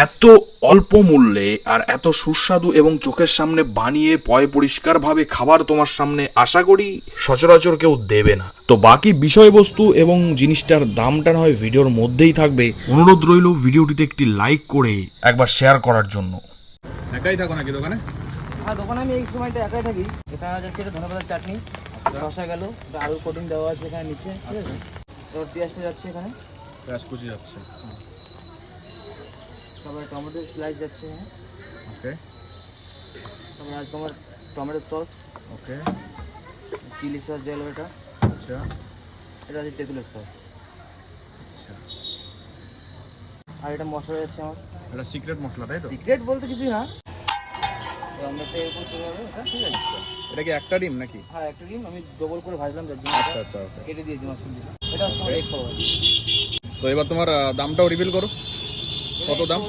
এত অল্প মূল্যে আর এত সুস্বাদু এবং চোখের সামনে বানিয়ে পয় পরিষ্কার ভাবে খাবার তোমার সামনে আশা করি সচরাচর কেউ দেবে না। তো বাকি বিষয়বস্তু এবং জিনিসটার দামটা না হয় ভিডিওর মধ্যেই থাকবে। অনুরোধ রইল ভিডিওটিতে একটি লাইক করে একবার শেয়ার করার জন্য। একাই থাকো নাকি দোকানে? হ্যাঁ, দোকানে আমি এই সময়টা একাই থাকি। এখানে যাচ্ছে এটা ধনেপাতার চাটনি, শসা গেল, আলুর কোটিং দেওয়া আছে এখানে নিচে, ঠিক আছে। এবার পেঁয়াজটা যাচ্ছে এখানে, পেঁয়াজ কুচি যাচ্ছে। তারপরে টমেটো স্লাইস যাচ্ছে এখানে, ওকে তারপরে আজ তোমার টমেটো সস, ওকে চিলি সস গেল, এটা আচ্ছা এটা আছে তেঁতুলের সস, আচ্ছা। আর এটা মশলা যাচ্ছে আমার এটা সিক্রেট মশলা তাই তো? সিক্রেট বলতে কিছুই না, তো আমরা তো এরকম চলে যাবে এটা, ঠিক আছে। এটা কি একটা ডিম নাকি? হ্যাঁ, একটা ডিম আমি ডবল করে ভাজলাম, যার জন্য আচ্ছা আচ্ছা ওকে। কেটে দিয়েছি মাছটা দিয়ে। এটা হচ্ছে আমার এগ পাওয়া। তো এবার তোমার দামটাও রিভিল করো, কত দাম?